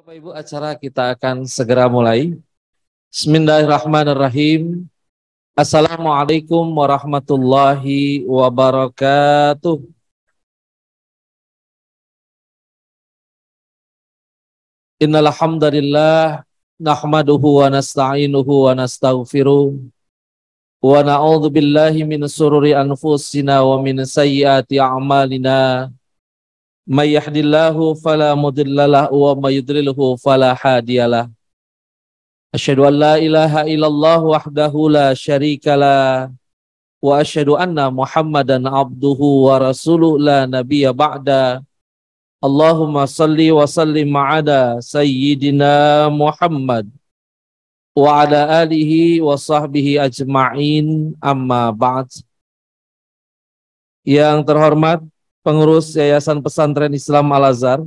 Bapak Ibu, acara kita akan segera mulai. Bismillahirrahmanirrahim. Assalamualaikum warahmatullahi wabarakatuh. Innal hamdalillah nahmaduhu wa nasta'inuhu wa nastaghfiruh wa na'udzu billahi min shururi anfusina wa min sayyiati a'malina. May yahdihillahu fala mudhillalah wa may yudlilhu fala hadiyalah. Asyhadu an la ilaha illallah wahdahu la syarikalah wa asyhadu anna Muhammadan abduhu wa rasuluh la nabiyya ba'da. Allahumma salli wa sallim ala sayyidina Muhammad wa ala alihi wa sahbihi ajma'in, amma ba'd. Yang terhormat pengurus Yayasan Pesantren Islam Al-Azhar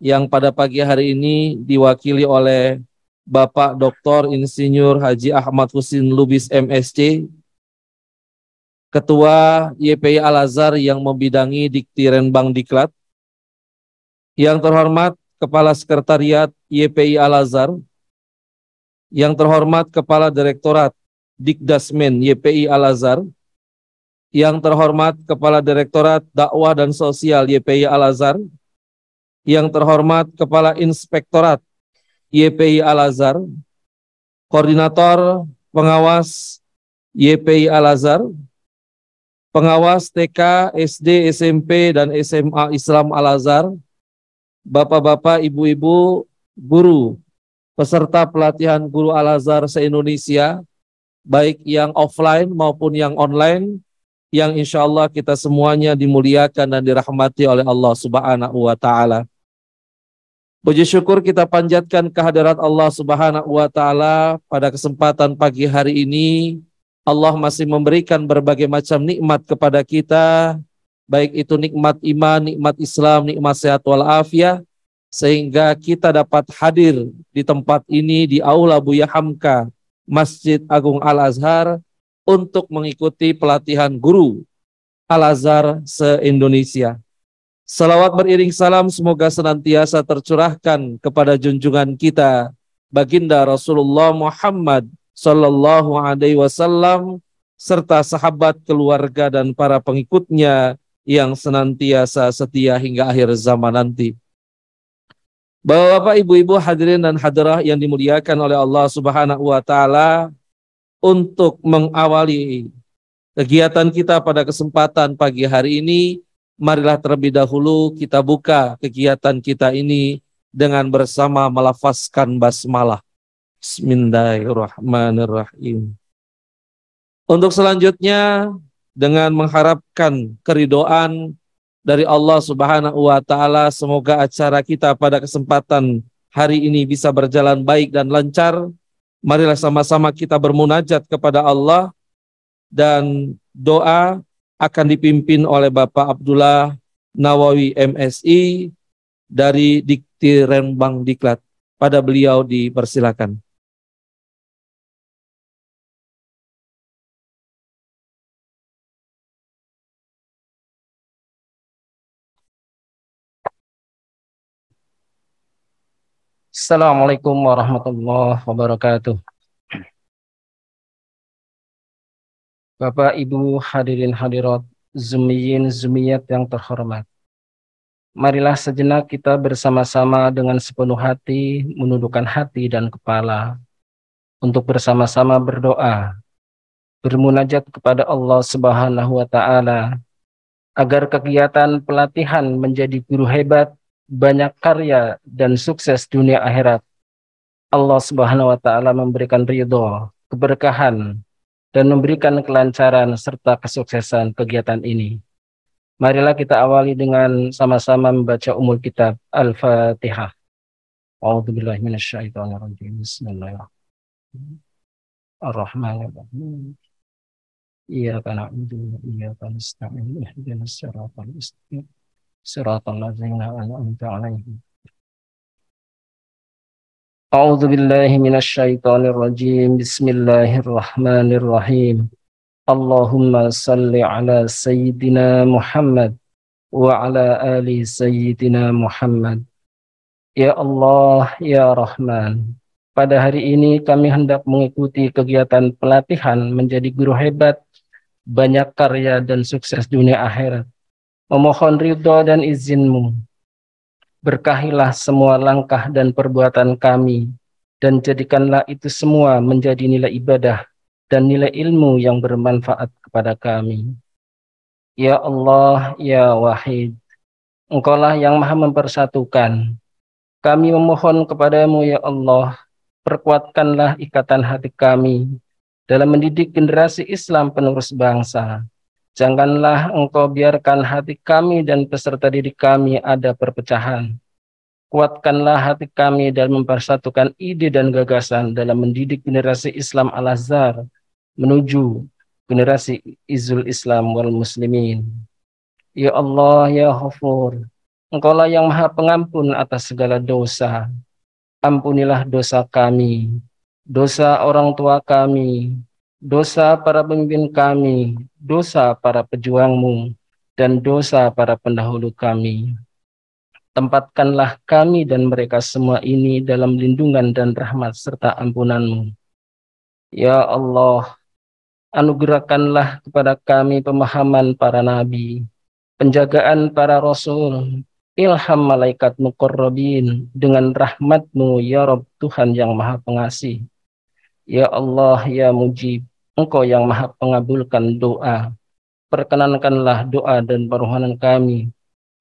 yang pada pagi hari ini diwakili oleh Bapak Dr. Insinyur Haji Ahmad Husin Lubis MSc, Ketua YPI Al-Azhar yang membidangi Dikti Renbang Diklat. Yang terhormat Kepala Sekretariat YPI Al-Azhar, yang terhormat Kepala Direktorat Dikdasmen YPI Al-Azhar, yang terhormat Kepala Direktorat Dakwah dan Sosial YPI Al-Azhar, yang terhormat Kepala Inspektorat YPI Al-Azhar, Koordinator Pengawas YPI Al-Azhar, Pengawas TK, SD, SMP, dan SMA Islam Al-Azhar, Bapak-bapak, ibu-ibu, guru, peserta pelatihan guru Al-Azhar se-Indonesia, baik yang offline maupun yang online, yang insya Allah kita semuanya dimuliakan dan dirahmati oleh Allah Subhanahu wa Ta'ala. Puji syukur kita panjatkan kehadirat Allah Subhanahu wa Ta'ala pada kesempatan pagi hari ini. Allah masih memberikan berbagai macam nikmat kepada kita, baik itu nikmat iman, nikmat Islam, nikmat sehat walafiat, sehingga kita dapat hadir di tempat ini di Aula Buya Hamka, Masjid Agung Al-Azhar, untuk mengikuti pelatihan guru Al-Azhar se-Indonesia. Salawat beriring salam semoga senantiasa tercurahkan kepada junjungan kita, Baginda Rasulullah Muhammad Sallallahu Alaihi Wasallam, serta sahabat, keluarga, dan para pengikutnya yang senantiasa setia hingga akhir zaman nanti. Bapak, ibu-ibu, hadirin dan hadirah yang dimuliakan oleh Allah Subhanahu wa Ta'ala, untuk mengawali kegiatan kita pada kesempatan pagi hari ini, marilah terlebih dahulu kita buka kegiatan kita ini dengan bersama melafazkan basmalah. Bismillahirrahmanirrahim. Untuk selanjutnya, dengan mengharapkan keridhaan dari Allah Subhanahu wa Ta'ala, semoga acara kita pada kesempatan hari ini bisa berjalan baik dan lancar. Marilah sama-sama kita bermunajat kepada Allah, dan doa akan dipimpin oleh Bapak Abdullah Nawawi MSI dari Dikti Renbang Diklat. Pada beliau dipersilakan. Assalamualaikum warahmatullahi wabarakatuh. Bapak, Ibu, hadirin hadirat, zumiyin, zumiyat yang terhormat. Marilah sejenak kita bersama-sama dengan sepenuh hati, menundukkan hati dan kepala, untuk bersama-sama berdoa, bermunajat kepada Allah Subhanahu wa Ta'ala, agar kegiatan pelatihan menjadi guru hebat, banyak karya, dan sukses dunia akhirat. Allah Subhanahu wa Ta'ala memberikan ridho, keberkahan, dan memberikan kelancaran serta kesuksesan kegiatan ini. Marilah kita awali dengan sama-sama membaca umul kitab Al-Fatihah. A'udzubillahi minasyaitonirrajim. Bismillahirrahmanirrahim. Ar-Rahmanirrahim. Iyyaka na'budu wa iyyaka nasta'in. Ihdinas siratal mustaqim. Siratal ladzina an'amta 'alaihim. A'udzu billahi minasyaitonir rajim. Bismillahirrahmanirrahim. Allahumma salli ala sayyidina Muhammad wa ala ali sayyidina Muhammad. Ya Allah, Ya Rahman, pada hari ini kami hendak mengikuti kegiatan pelatihan menjadi guru hebat, banyak karya dan sukses dunia akhirat. Memohon ridho dan izin-Mu. Berkahilah semua langkah dan perbuatan kami, dan jadikanlah itu semua menjadi nilai ibadah dan nilai ilmu yang bermanfaat kepada kami. Ya Allah, Ya Wahid, Engkaulah yang Maha mempersatukan. Kami memohon kepadamu, ya Allah, perkuatkanlah ikatan hati kami dalam mendidik generasi Islam penerus bangsa. Janganlah Engkau biarkan hati kami dan peserta didik kami ada perpecahan. Kuatkanlah hati kami dalam mempersatukan ide dan gagasan dalam mendidik generasi Islam Al-Azhar menuju generasi Izul Islam wal Muslimin. Ya Allah, Ya Ghafur, Engkaulah yang Maha Pengampun atas segala dosa. Ampunilah dosa kami, dosa orang tua kami, dosa para pemimpin kami, dosa para pejuangmu, dan dosa para pendahulu kami. Tempatkanlah kami dan mereka semua ini dalam lindungan dan rahmat serta ampunan-Mu. Ya Allah, anugerahkanlah kepada kami pemahaman para nabi, penjagaan para rasul, ilham malaikat muqarrabin dengan rahmat-Mu ya Rabb Tuhan yang Maha Pengasih. Ya Allah, Ya Mujib, Engkau yang Maha Pengabulkan doa. Perkenankanlah doa dan permohonan kami.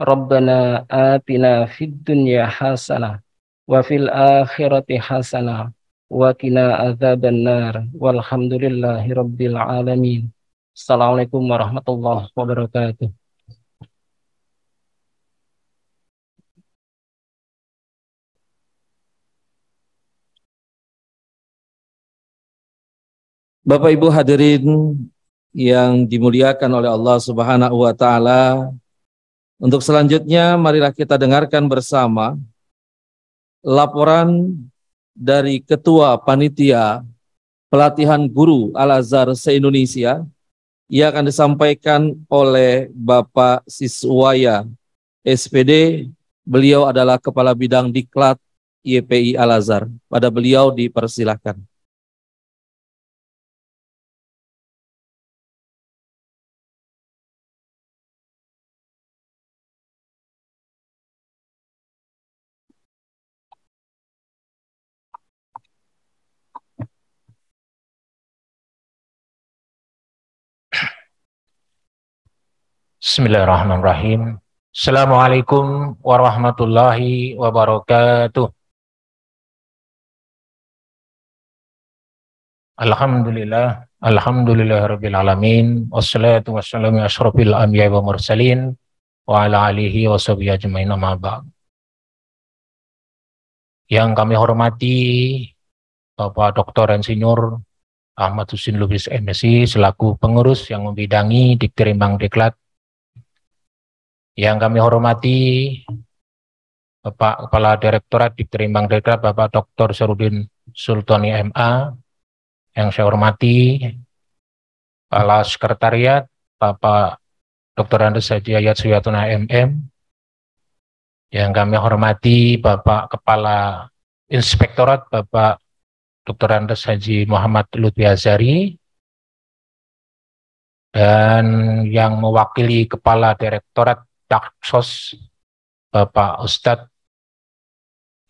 Rabbana atina fid dunya hasanah wa fil akhirati hasanah wa qina adzabannar walhamdulillahi rabbil alamin. Assalamualaikum warahmatullahi wabarakatuh. Bapak Ibu hadirin yang dimuliakan oleh Allah Subhanahu wa taala, untuk selanjutnya marilah kita dengarkan bersama laporan dari Ketua Panitia Pelatihan Guru Al-Azhar se-Indonesia yang akan disampaikan oleh Bapak Siswaya SPD. Beliau adalah Kepala Bidang Diklat YPI Al-Azhar. Pada beliau dipersilahkan. Bismillahirrahmanirrahim. Assalamualaikum warahmatullahi wabarakatuh. Alhamdulillah, alhamdulillahirabbil alamin. Wassalatu wassalamu asyrafil anbiya'i wa mursalin wa ala alihi wa sahbihi ajmain, amma ba'd. Yang kami hormati Bapak Dr. Insinyur Ahmad Husin Lubis MSI selaku pengurus yang membidangi Dikterimbang Diklat. Yang kami hormati Bapak Kepala Direktorat Dikterimbang Diklat, Bapak Dr. Sarudin Sultani MA. Yang saya hormati Kepala Sekretariat Bapak Dr. Andes Haji Ayat Suyatuna MM. Yang kami hormati Bapak Kepala Inspektorat Bapak Dr. Andes Haji Muhammad Lutfi Azhari. Dan yang mewakili Kepala Direktorat Daksos Bapak Ustadz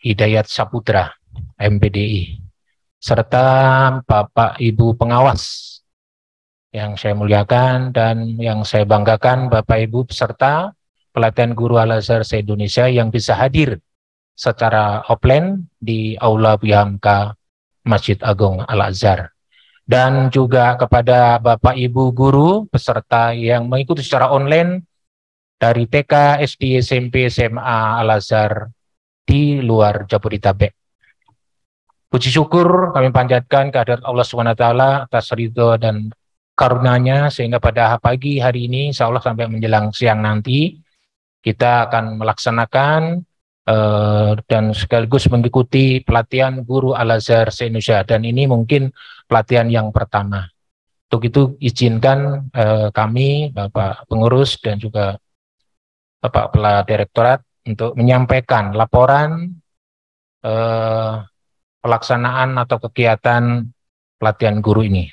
Hidayat Saputra MPDI, serta Bapak Ibu pengawas yang saya muliakan dan yang saya banggakan, Bapak Ibu peserta pelatihan guru Al-Azhar se-Indonesia yang bisa hadir secara offline di Aula Bihamka Masjid Agung Al-Azhar, dan juga kepada Bapak Ibu guru peserta yang mengikuti secara online dari TK, SD, SMP, SMA Al-Azhar di luar Jabodetabek. Puji syukur kami panjatkan kehadirat Allah SWT atas ridho dan karunia-Nya, sehingga pada pagi hari ini, insya Allah sampai menjelang siang nanti, kita akan melaksanakan dan sekaligus mengikuti pelatihan guru Al-Azhar se-Indonesia. Dan ini mungkin pelatihan yang pertama. Untuk itu izinkan kami, Bapak Pengurus dan juga Bapak Kepala Direktorat untuk menyampaikan laporan pelaksanaan atau kegiatan pelatihan guru ini.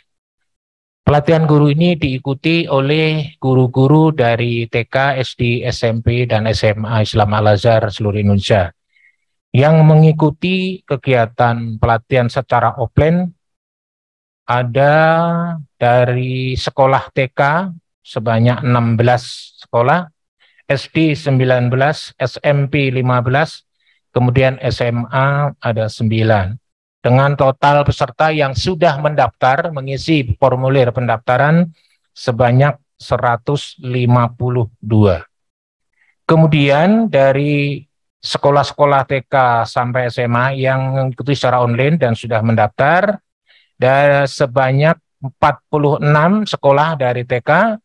Pelatihan guru ini diikuti oleh guru-guru dari TK, SD, SMP, dan SMA Islam Al-Azhar seluruh Indonesia yang mengikuti kegiatan pelatihan secara offline. Ada dari sekolah TK sebanyak 16 sekolah, SD 19, SMP 15, kemudian SMA ada 9. Dengan total peserta yang sudah mendaftar mengisi formulir pendaftaran sebanyak 152. Kemudian dari sekolah-sekolah TK sampai SMA yang mengikuti secara online dan sudah mendaftar, dan sebanyak 46 sekolah dari TK,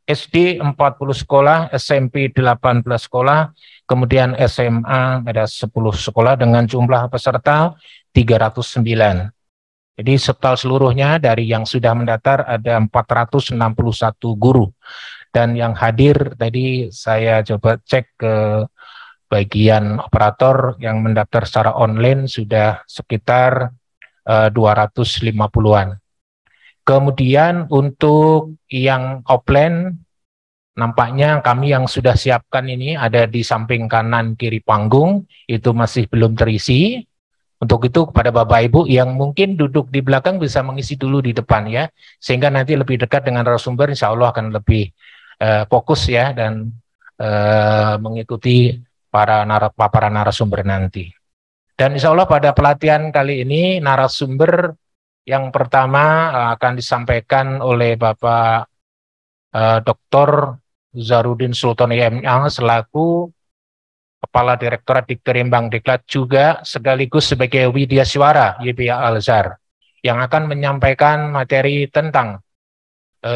SD 40 sekolah, SMP 18 sekolah, kemudian SMA ada 10 sekolah dengan jumlah peserta 309. Jadi total seluruhnya dari yang sudah mendaftar ada 461 guru. Dan yang hadir tadi saya coba cek ke bagian operator yang mendaftar secara online sudah sekitar 250-an. Kemudian untuk yang offline, nampaknya kami yang sudah siapkan ini ada di samping kanan kiri panggung, itu masih belum terisi. Untuk itu kepada Bapak Ibu yang mungkin duduk di belakang bisa mengisi dulu di depan ya, sehingga nanti lebih dekat dengan narasumber, insya Allah akan lebih fokus ya dan mengikuti para narasumber nanti. Dan insya Allah pada pelatihan kali ini narasumber yang pertama akan disampaikan oleh Bapak Dr. Zarudin Sultan MA selaku Kepala Direktorat Dikterimbang Diklat juga sekaligus sebagai Widya Suara YPA Al-Azhar yang akan menyampaikan materi tentang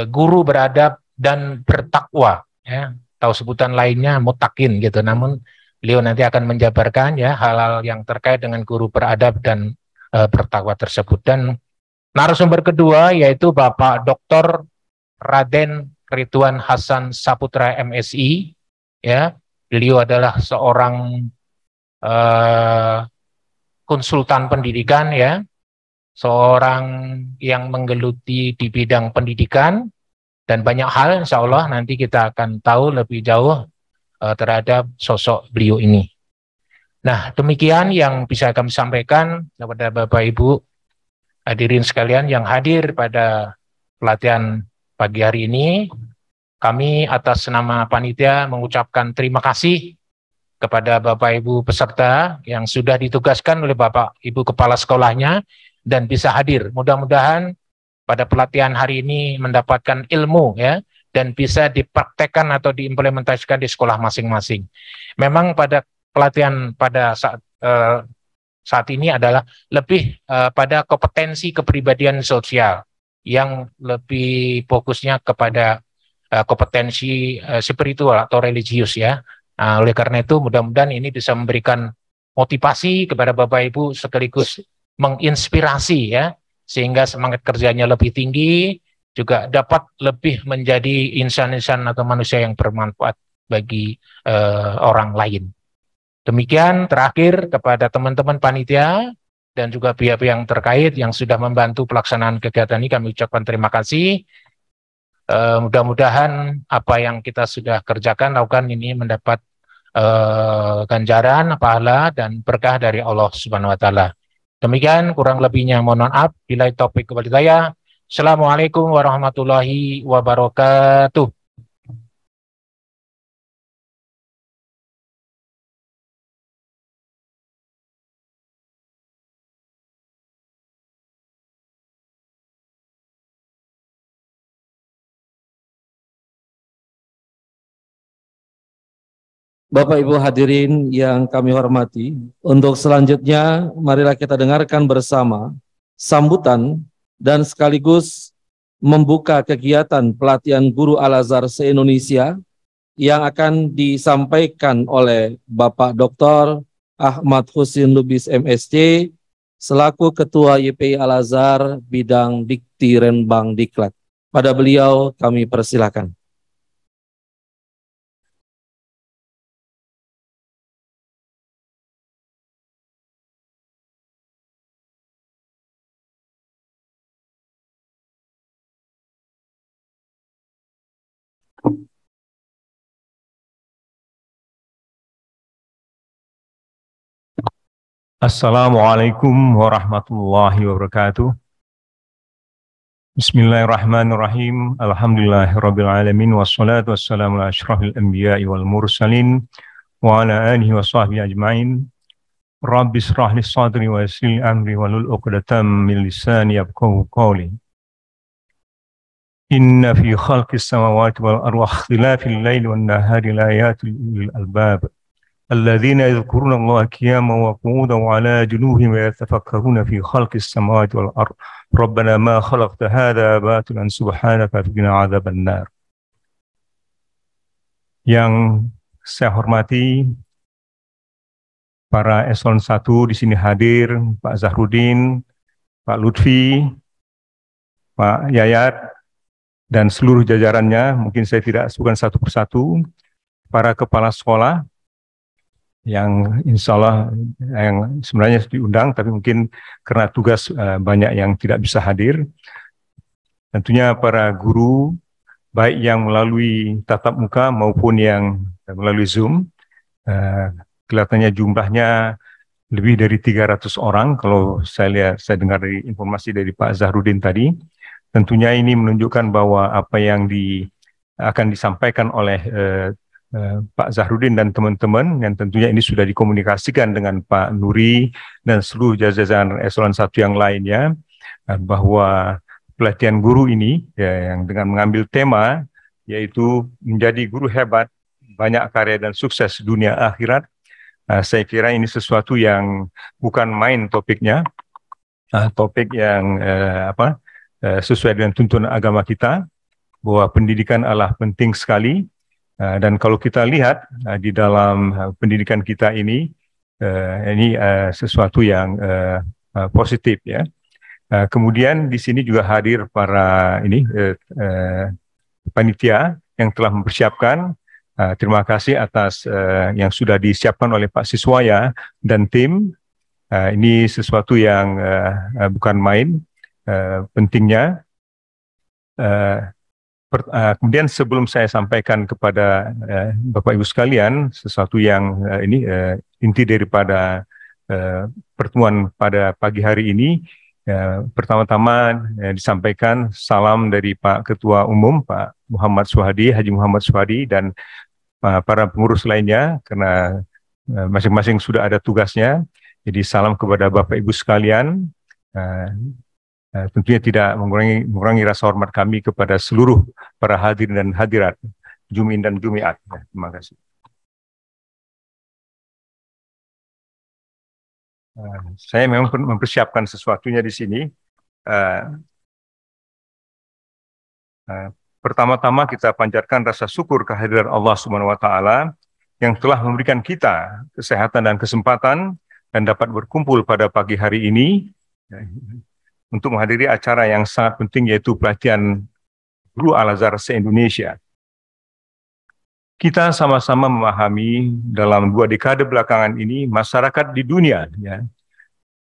guru beradab dan bertakwa ya, atau sebutan lainnya mutakin gitu. Namun beliau nanti akan menjabarkan ya hal-hal yang terkait dengan guru beradab dan bertakwa tersebut. Dan narasumber kedua yaitu Bapak Dr. Raden Ridwan Hasan Saputra MSI ya. Beliau adalah seorang konsultan pendidikan ya, seorang yang menggeluti di bidang pendidikan dan banyak hal insya Allah nanti kita akan tahu lebih jauh terhadap sosok beliau ini. Nah demikian yang bisa kami sampaikan kepada Bapak Ibu hadirin sekalian yang hadir pada pelatihan pagi hari ini. Kami atas nama panitia mengucapkan terima kasih kepada Bapak Ibu peserta yang sudah ditugaskan oleh Bapak Ibu Kepala Sekolahnya dan bisa hadir. Mudah-mudahan pada pelatihan hari ini mendapatkan ilmu ya dan bisa dipraktekkan atau diimplementasikan di sekolah masing-masing. Memang pada pelatihan pada saat ini adalah lebih pada kompetensi kepribadian sosial yang lebih fokusnya kepada kompetensi spiritual atau religius ya. Oleh karena itu mudah-mudahan ini bisa memberikan motivasi kepada Bapak Ibu sekaligus menginspirasi ya sehingga semangat kerjanya lebih tinggi, juga dapat lebih menjadi insan-insan atau manusia yang bermanfaat bagi orang lain. Demikian terakhir kepada teman-teman panitia dan juga pihak-pihak yang terkait yang sudah membantu pelaksanaan kegiatan ini kami ucapkan terima kasih. Mudah-mudahan apa yang kita sudah kerjakan lakukan ini mendapat ganjaran, pahala dan berkah dari Allah Subhanahu wa taala. Demikian kurang lebihnya mohon maaf. Bila topik kepada saya. Assalamualaikum warahmatullahi wabarakatuh. Bapak Ibu hadirin yang kami hormati, untuk selanjutnya marilah kita dengarkan bersama sambutan dan sekaligus membuka kegiatan pelatihan guru Al-Azhar se-Indonesia yang akan disampaikan oleh Bapak Dr. Ahmad Husin Lubis MSc selaku Ketua YPI Al-Azhar bidang Dikti Renbang Diklat. Pada beliau kami persilakan. Assalamualaikum warahmatullahi wabarakatuh. Bismillahirrahmanirrahim. Alhamdulillahirrabbilalamin. Wassalatu wassalamu ala asyrafil anbiya'i wal mursalin wa ala alihi wa sahbihi ajma'in. Rabbi israh li sadri wa yassir li amri wahlul 'uqdatam min lisani yafqahu qawli. Inna fi khalqis samawati wal ardi wa ikhtilafil laili wan nahari laayatin lil albab. الذين يذكرون الله قياما وقعودا وعلى جنوبهم ويتفكرون في خلق السماوات والأرض ربنا ما خلقت هذا باطلا سبحانك فقنا عذاب النار. Yang saya hormati para eselon 1 di sini hadir, Pak Zahrudin, Pak Lutfi, Pak Yayat, dan seluruh jajarannya. Mungkin saya tidak sebutkan satu persatu. Para kepala sekolah yang insya Allah yang sebenarnya diundang, tapi mungkin karena tugas banyak yang tidak bisa hadir. Tentunya para guru, baik yang melalui tatap muka maupun yang melalui Zoom, kelihatannya jumlahnya lebih dari 300 orang kalau saya dengar dari informasi dari Pak Zahrudin tadi. Tentunya ini menunjukkan bahwa apa yang akan disampaikan oleh Pak Zahrudin dan teman-teman, yang tentunya ini sudah dikomunikasikan dengan Pak Nuri dan seluruh jajaran eselon 1 yang lainnya, bahwa pelatihan guru ini yang dengan mengambil tema yaitu menjadi guru hebat, banyak karya dan sukses dunia akhirat. Saya kira ini sesuatu yang bukan main topiknya, topik yang sesuai dengan tuntunan agama kita, bahwa pendidikan adalah penting sekali. Dan kalau kita lihat di dalam pendidikan kita ini sesuatu yang positif ya. Kemudian di sini juga hadir para panitia yang telah mempersiapkan. Terima kasih atas yang sudah disiapkan oleh Pak Siswaya dan tim. Ini sesuatu yang bukan main pentingnya. Kemudian sebelum saya sampaikan kepada Bapak Ibu sekalian sesuatu yang inti daripada pertemuan pada pagi hari ini, pertama-tama disampaikan salam dari Pak Ketua Umum Pak Muhammad Suhadi, Haji Muhammad Suhadi, dan para pengurus lainnya, karena masing-masing sudah ada tugasnya. Jadi salam kepada Bapak Ibu sekalian. Tentunya tidak mengurangi rasa hormat kami kepada seluruh para hadirin dan hadirat, Jumin dan Jumiat. Terima kasih. Saya memang mempersiapkan sesuatunya di sini. Pertama-tama kita panjatkan rasa syukur kehadiran Allah Subhanahu wa Ta'ala yang telah memberikan kita kesehatan dan kesempatan dan dapat berkumpul pada pagi hari ini untuk menghadiri acara yang sangat penting, yaitu pelatihan guru Al-Azhar se-Indonesia. Kita sama-sama memahami dalam 2 dekade belakangan ini masyarakat di dunia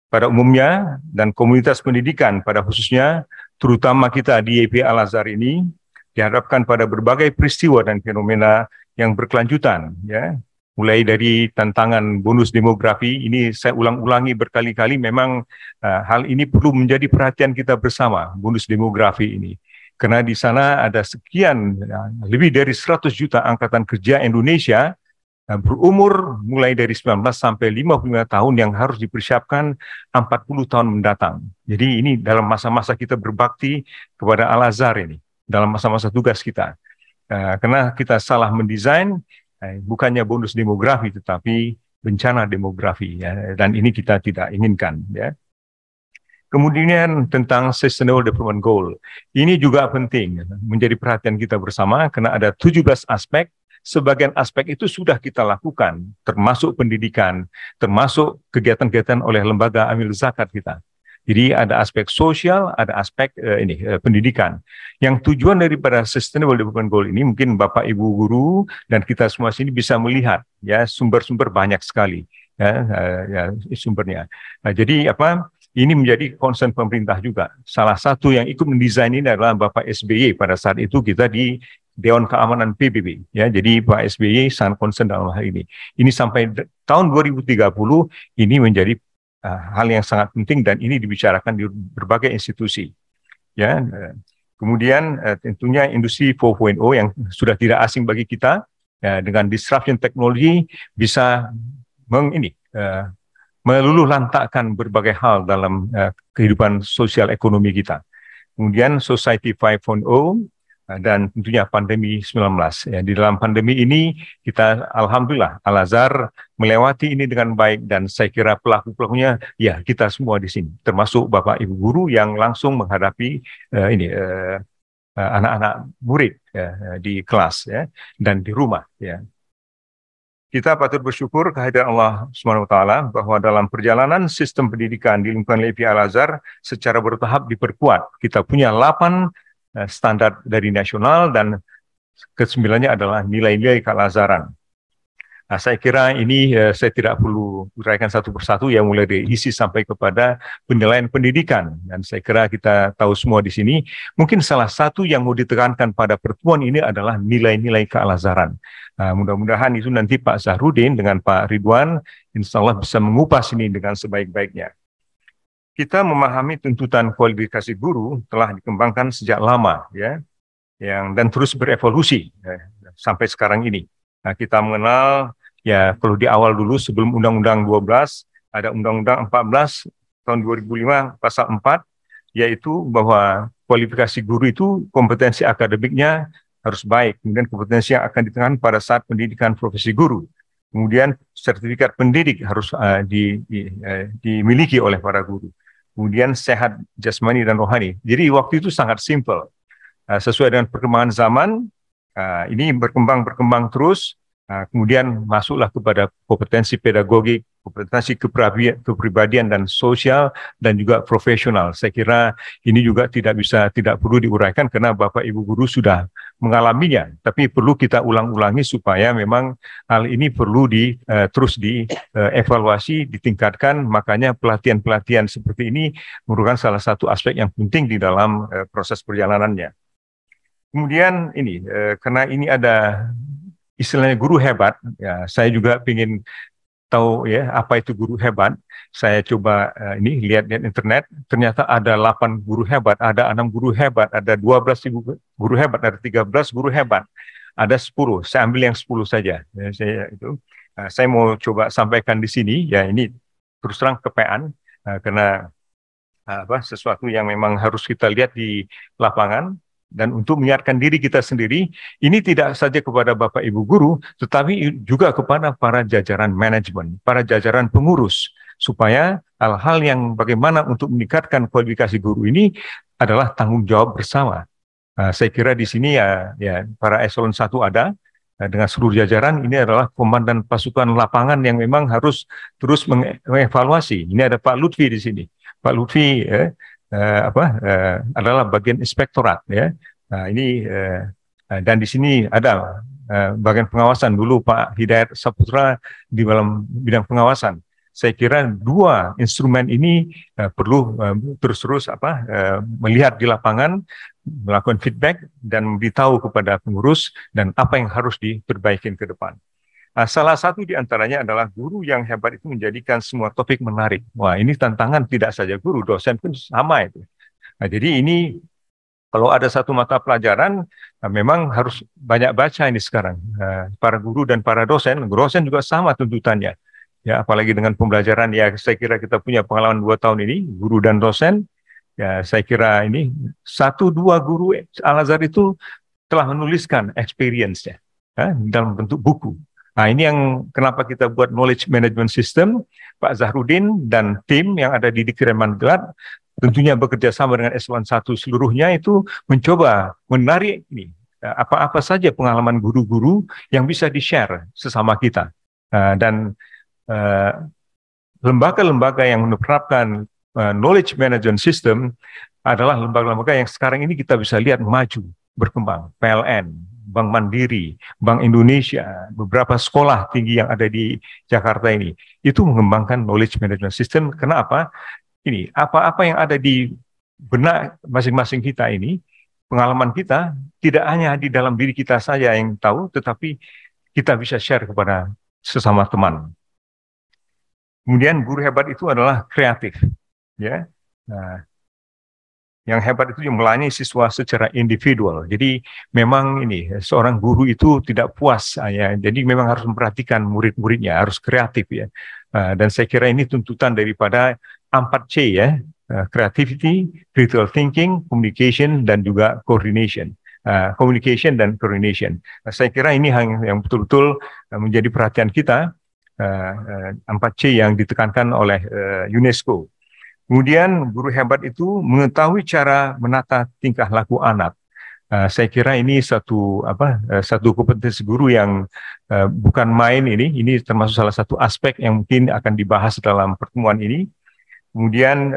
pada umumnya dan komunitas pendidikan pada khususnya, terutama kita di YP Al-Azhar ini, dihadapkan pada berbagai peristiwa dan fenomena yang berkelanjutan mulai dari tantangan bonus demografi. Ini saya ulang-ulangi berkali-kali, memang hal ini perlu menjadi perhatian kita bersama, bonus demografi ini. Karena di sana ada sekian, lebih dari 100 juta angkatan kerja Indonesia berumur mulai dari 19 sampai 55 tahun yang harus dipersiapkan 40 tahun mendatang. Jadi ini dalam masa-masa kita berbakti kepada Al-Azhar ini, dalam masa-masa tugas kita. Karena kita salah mendesain, bukannya bonus demografi tetapi bencana demografi dan ini kita tidak inginkan Kemudian tentang Sustainable Development Goal, ini juga penting menjadi perhatian kita bersama karena ada 17 aspek. Sebagian aspek itu sudah kita lakukan, termasuk pendidikan, termasuk kegiatan-kegiatan oleh lembaga amil zakat kita. Jadi ada aspek sosial, ada aspek pendidikan. Yang tujuan daripada Sustainable Development Goal ini, mungkin Bapak Ibu guru dan kita semua sini bisa melihat sumber-sumber banyak sekali sumbernya. Jadi ini menjadi concern pemerintah juga. Salah satu yang ikut mendesain ini adalah Bapak SBY pada saat itu kita di Dewan Keamanan PBB. Ya, jadi Pak SBY sangat concern dalam hal ini. Ini sampai tahun 2030 ini menjadi hal yang sangat penting dan ini dibicarakan di berbagai institusi. Ya, kemudian tentunya industri 4.0 yang sudah tidak asing bagi kita, ya, dengan disruption teknologi bisa meluluhlantakkan berbagai hal dalam kehidupan sosial ekonomi kita. Kemudian Society 5.0 dan tentunya pandemi 19. Ya, di dalam pandemi ini kita alhamdulillah Al-Azhar melewati ini dengan baik dan saya kira pelaku-pelakunya ya kita semua di sini, termasuk Bapak Ibu guru yang langsung menghadapi anak-anak murid ya, di kelas ya, dan di rumah ya. Kita patut bersyukur kehadiran Allah SWT bahwa dalam perjalanan sistem pendidikan di lingkungan LIPI Al-Azhar secara bertahap diperkuat. Kita punya 8 standar dari nasional dan ke-9-nya adalah nilai-nilai keal-azharan. Nah, saya kira ini saya tidak perlu uraikan satu persatu yang mulai diisi sampai kepada penilaian pendidikan. Dan saya kira kita tahu semua di sini, mungkin salah satu yang mau ditekankan pada pertemuan ini adalah nilai-nilai keal-azharan. Nah, mudah-mudahan itu nanti Pak Zahruddin dengan Pak Ridwan, insya Allah bisa mengupas ini dengan sebaik-baiknya. Kita memahami tuntutan kualifikasi guru telah dikembangkan sejak lama, ya, dan terus berevolusi sampai sekarang ini. Nah, kita mengenal ya kalau di awal dulu sebelum Undang-Undang 12 ada Undang-Undang 14 tahun 2005 pasal 4 yaitu bahwa kualifikasi guru itu kompetensi akademiknya harus baik, kemudian kompetensi yang akan ditekankan pada saat pendidikan profesi guru. Kemudian sertifikat pendidik harus dimiliki oleh para guru. Kemudian sehat jasmani dan rohani. Jadi waktu itu sangat simpel. Sesuai dengan perkembangan zaman, ini berkembang terus, kemudian masuklah kepada kompetensi pedagogik, kompetensi kepribadian dan sosial, dan juga profesional. Saya kira ini juga tidak perlu diuraikan karena Bapak Ibu guru sudah mengalaminya, tapi perlu kita ulang-ulangi supaya memang hal ini perlu terus dievaluasi, ditingkatkan. Makanya pelatihan-pelatihan seperti ini merupakan salah satu aspek yang penting di dalam proses perjalanannya. Kemudian ini, karena ini ada istilahnya guru hebat, ya saya juga ingin tahu ya apa itu guru hebat. Saya coba ini lihat di internet, ternyata ada 8 guru hebat, ada 6 guru hebat, ada 12 guru hebat, ada 13 guru hebat, ada 10. Saya ambil yang 10 saja. Ya, saya mau coba sampaikan di sini. Ya ini terus terang kepean karena sesuatu yang memang harus kita lihat di lapangan. Dan untuk mengingatkan diri kita sendiri, ini tidak saja kepada Bapak Ibu guru, tetapi juga kepada para jajaran manajemen, para jajaran pengurus, supaya hal-hal yang bagaimana untuk meningkatkan kualifikasi guru ini adalah tanggung jawab bersama. Saya kira di sini ya para eselon 1 ada, dengan seluruh jajaran ini adalah komandan pasukan lapangan yang memang harus terus mengevaluasi. Ini ada Pak Lutfi di sini. Pak Lutfi adalah bagian inspektorat ya. Nah, ini dan di sini ada bagian pengawasan dulu Pak Hidayat Saputra di dalam bidang pengawasan. Saya kira 2 instrumen ini perlu terus-terus melihat di lapangan, melakukan feedback dan memberitahu kepada pengurus dan apa yang harus diperbaiki ke depan. Nah, salah satu di antaranya adalah guru yang hebat itu menjadikan semua topik menarik. Wah, ini tantangan tidak saja guru, dosen pun sama itu. Nah, jadi ini kalau ada satu mata pelajaran, memang harus banyak baca ini sekarang. Para guru dan para dosen juga sama tuntutannya. Ya, apalagi dengan pembelajaran, ya saya kira kita punya pengalaman 2 tahun ini, guru dan dosen. Ya, saya kira ini 1-2 guru Al-Azhar itu telah menuliskan experience-nya dalam bentuk buku. Nah, ini yang kenapa kita buat knowledge management system. Pak Zahruddin dan tim yang ada di Dikti Mandlat tentunya bekerja sama dengan eselon 1 seluruhnya itu mencoba menarik ini apa-apa saja pengalaman guru-guru yang bisa di-share sesama kita. Dan lembaga-lembaga yang menerapkan knowledge management system adalah lembaga-lembaga yang sekarang ini kita bisa lihat maju, berkembang. PLN, Bank Mandiri, Bank Indonesia, beberapa sekolah tinggi yang ada di Jakarta ini, itu mengembangkan knowledge management system. Kenapa? Ini, apa-apa yang ada di benak masing-masing kita ini, pengalaman kita tidak hanya di dalam diri kita saja yang tahu, tetapi kita bisa share kepada sesama teman. Kemudian guru hebat itu adalah kreatif, ya. Nah, yang hebat itu yang melayani siswa secara individual. Jadi memang ini seorang guru itu tidak puas, ya. Jadi memang harus memperhatikan murid-muridnya, harus kreatif, ya. Dan saya kira ini tuntutan daripada 4C, ya. Creativity, critical thinking, communication, dan juga coordination. Communication dan coordination. Saya kira ini yang betul-betul menjadi perhatian kita. 4C yang ditekankan oleh UNESCO. Kemudian guru hebat itu mengetahui cara menata tingkah laku anak. Saya kira ini satu kompetensi guru yang bukan main ini. Ini termasuk salah satu aspek yang mungkin akan dibahas dalam pertemuan ini. Kemudian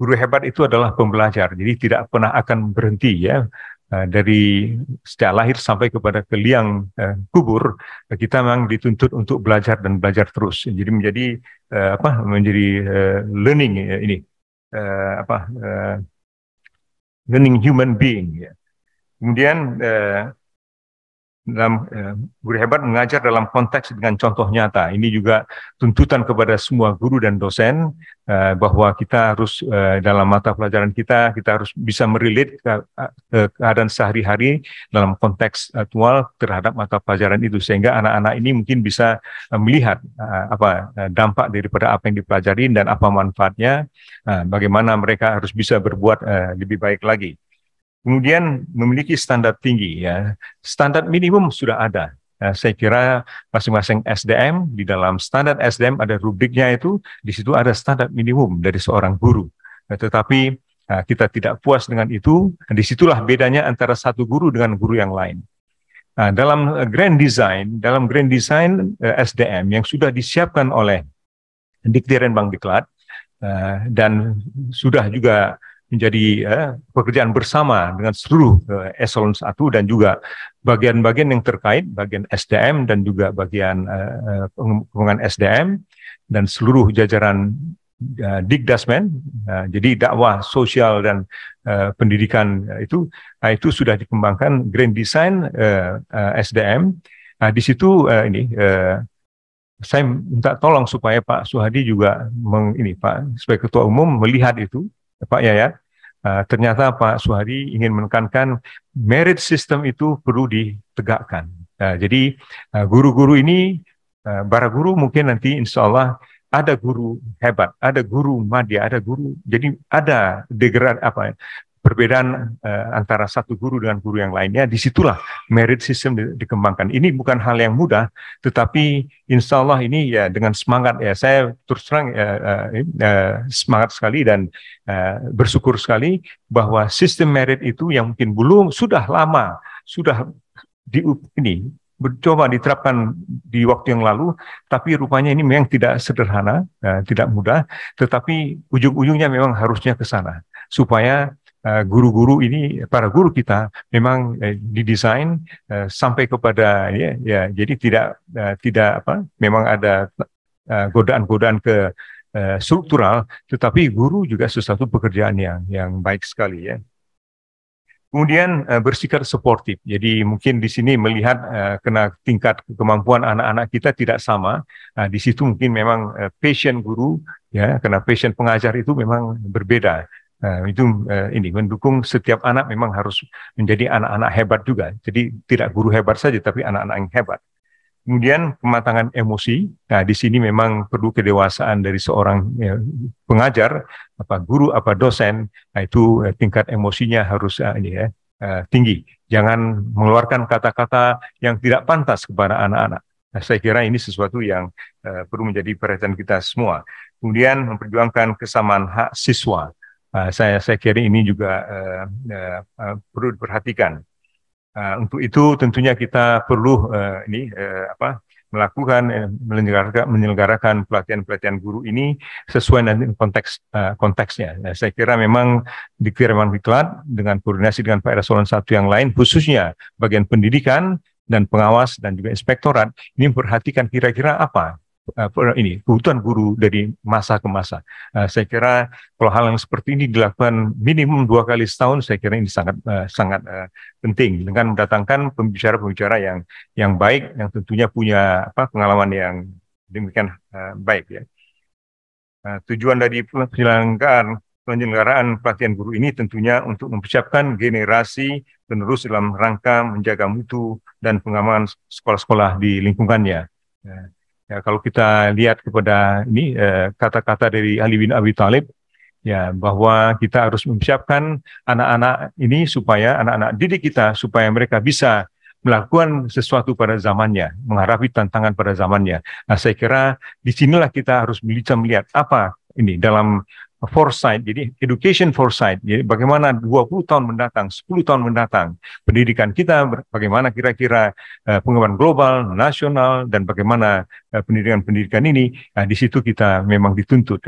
guru hebat itu adalah pembelajar, jadi tidak pernah akan berhenti, ya. Dari sejak lahir sampai kepada ke liang kubur, kita memang dituntut untuk belajar dan belajar terus. Jadi menjadi learning, learning human being. Ya. Kemudian dalam guru hebat mengajar dalam konteks dengan contoh nyata. Ini juga tuntutan kepada semua guru dan dosen bahwa kita harus dalam mata pelajaran kita harus bisa merelate ke keadaan sehari-hari dalam konteks aktual terhadap mata pelajaran itu, sehingga anak-anak ini mungkin bisa melihat dampak daripada apa yang dipelajari dan apa manfaatnya, bagaimana mereka harus bisa berbuat lebih baik lagi. Kemudian memiliki standar tinggi, ya. Standar minimum sudah ada. Saya kira masing-masing SDM, di dalam standar SDM ada rubriknya itu, di situ ada standar minimum dari seorang guru. Tetapi kita tidak puas dengan itu, disitulah bedanya antara satu guru dengan guru yang lain. Dalam grand design SDM yang sudah disiapkan oleh Dikti-Bang-Diklat, dan sudah juga menjadi pekerjaan bersama dengan seluruh eselon 1 dan juga bagian-bagian yang terkait, bagian SDM dan juga bagian pengembangan SDM dan seluruh jajaran Dikdasmen. Jadi dakwah sosial dan pendidikan itu sudah dikembangkan grand design SDM. Di situ saya minta tolong supaya Pak Suhadi juga Pak sebagai Ketua Umum melihat itu. Pak Yayat, ternyata Pak Suhadi ingin menekankan merit system itu perlu ditegakkan. Jadi guru-guru ini, para guru mungkin nanti insya Allah ada guru hebat, ada guru madya, ada guru. Jadi ada perbedaan antara satu guru dengan guru yang lainnya. Disitulah merit system dikembangkan. Ini bukan hal yang mudah, tetapi insya Allah ini ya dengan semangat, ya saya terus terang semangat sekali dan bersyukur sekali bahwa sistem merit itu yang mungkin sudah lama mencoba diterapkan di waktu yang lalu, tapi rupanya ini memang tidak sederhana, tidak mudah, tetapi ujung-ujungnya memang harusnya ke sana supaya guru-guru ini, para guru kita memang didesain sampai kepada jadi memang ada godaan-godaan ke struktural, tetapi guru juga sesuatu pekerjaan yang baik sekali, ya. Kemudian bersikap suportif. Jadi mungkin di sini melihat kena tingkat kemampuan anak-anak kita tidak sama. Di situ mungkin memang passion guru, ya, karena passion pengajar itu memang berbeda. Mendukung setiap anak memang harus menjadi anak-anak hebat juga. Jadi tidak guru hebat saja, tapi anak-anak yang hebat. Kemudian kematangan emosi. Nah, di sini memang perlu kedewasaan dari seorang pengajar, guru, dosen. Nah, itu tingkat emosinya harus tinggi. Jangan mengeluarkan kata-kata yang tidak pantas kepada anak-anak. Nah, saya kira ini sesuatu yang perlu menjadi perhatian kita semua. Kemudian memperjuangkan kesamaan hak siswa. Saya kira ini juga perlu diperhatikan. Untuk itu tentunya kita perlu menyelenggarakan pelatihan-pelatihan guru ini sesuai dengan konteksnya. Nah, saya kira memang Dikti-Bang-Diklat dengan koordinasi dengan Pak Eselon 1 yang lain, khususnya bagian pendidikan dan pengawas dan juga inspektorat, ini memperhatikan kira-kira apa kebutuhan guru dari masa ke masa. Saya kira kalau hal yang seperti ini dilakukan minimum 2 kali setahun, saya kira ini sangat penting dengan mendatangkan pembicara-pembicara yang baik, yang tentunya punya pengalaman yang demikian baik ya. Tujuan dari penyelenggaraan pelatihan guru ini tentunya untuk mempersiapkan generasi penerus dalam rangka menjaga mutu dan pengaman sekolah-sekolah di lingkungannya. Ya, kalau kita lihat kepada ini kata-kata dari Ali bin Abi Thalib, ya, bahwa kita harus mempersiapkan anak-anak ini supaya anak-anak didik kita supaya mereka bisa melakukan sesuatu pada zamannya, menghadapi tantangan pada zamannya. Nah, saya kira disinilah kita harus bisa melihat apa ini dalam foresight, jadi education foresight, jadi bagaimana 20 tahun mendatang, 10 tahun mendatang, pendidikan kita, bagaimana kira-kira pengembangan global, nasional, dan bagaimana pendidikan-pendidikan ini, di situ kita memang dituntut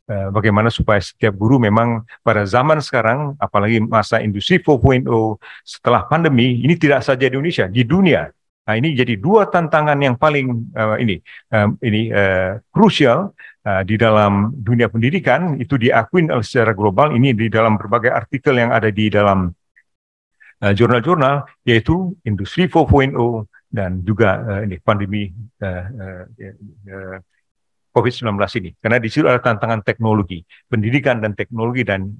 bagaimana supaya setiap guru memang pada zaman sekarang, apalagi masa industri 4.0 setelah pandemi, ini tidak saja di Indonesia, di dunia. Nah, ini jadi 2 tantangan yang paling krusial di dalam dunia pendidikan, itu diakui secara global, ini di dalam berbagai artikel yang ada di dalam jurnal-jurnal, yaitu industri 4.0 dan juga pandemi COVID-19 ini. Karena di situ ada tantangan teknologi, pendidikan dan teknologi dan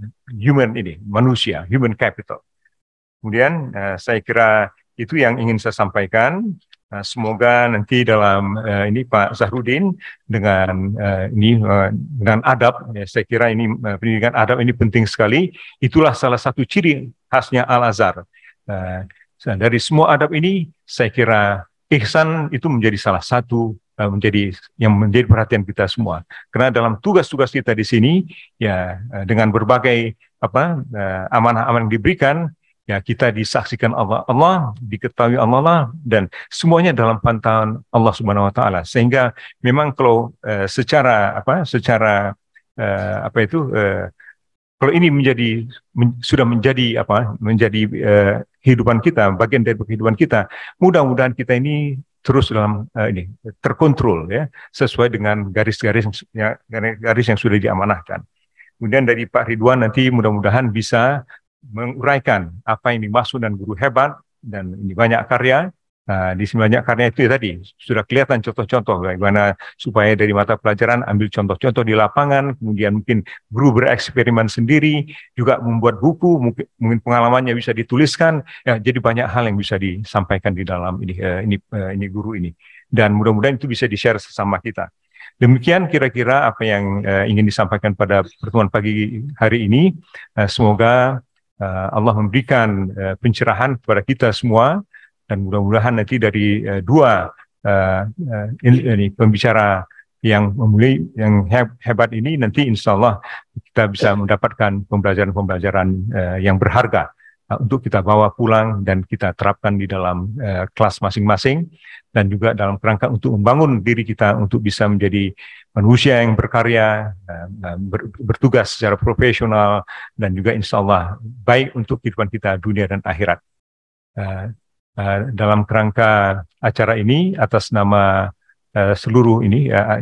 manusia, human capital. Kemudian saya kira itu yang ingin saya sampaikan. Semoga nanti dalam Pak Zahruddin dengan dengan adab, ya, saya kira ini pendidikan adab ini penting sekali. Itulah salah satu ciri khasnya Al-Azhar. Dari semua adab ini, saya kira ihsan itu menjadi salah satu yang menjadi perhatian kita semua. Karena dalam tugas-tugas kita di sini, ya dengan berbagai amanah-amanah yang diberikan, ya kita disaksikan Allah, diketahui Allah, dan semuanya dalam pantauan Allah Subhanahu Wa Taala. Sehingga memang kalau kalau ini sudah menjadi kehidupan kita, bagian dari kehidupan kita, mudah-mudahan kita ini terus dalam terkontrol, ya, sesuai dengan garis-garis yang sudah diamanahkan. Kemudian dari Pak Ridwan nanti mudah-mudahan bisa menguraikan apa yang dimaksud dan guru hebat, dan ini banyak karya. Di sini banyak karya itu tadi sudah kelihatan contoh-contoh bagaimana supaya dari mata pelajaran ambil contoh-contoh di lapangan, kemudian mungkin guru bereksperimen sendiri, juga membuat buku, mungkin pengalamannya bisa dituliskan, ya, jadi banyak hal yang bisa disampaikan di dalam ini guru ini, dan mudah-mudahan itu bisa di-share sesama kita. Demikian kira-kira apa yang ingin disampaikan pada pertemuan pagi hari ini. Semoga Allah memberikan pencerahan kepada kita semua, dan mudah-mudahan nanti dari 2 pembicara yang hebat ini nanti insya Allah kita bisa mendapatkan pembelajaran-pembelajaran yang berharga untuk kita bawa pulang dan kita terapkan di dalam kelas masing-masing, dan juga dalam kerangka untuk membangun diri kita untuk bisa menjadi manusia yang berkarya, bertugas secara profesional, dan juga insya Allah baik untuk kehidupan kita dunia dan akhirat. Dalam kerangka acara ini, atas nama seluruh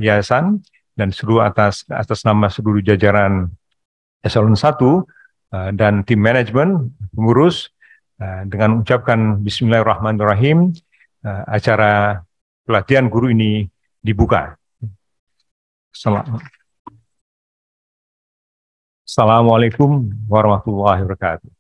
yayasan dan atas nama seluruh jajaran Eselon 1 dan tim manajemen pengurus, dengan mengucapkan Bismillahirrahmanirrahim, acara pelatihan guru ini dibuka. Assalamualaikum warahmatullahi wabarakatuh.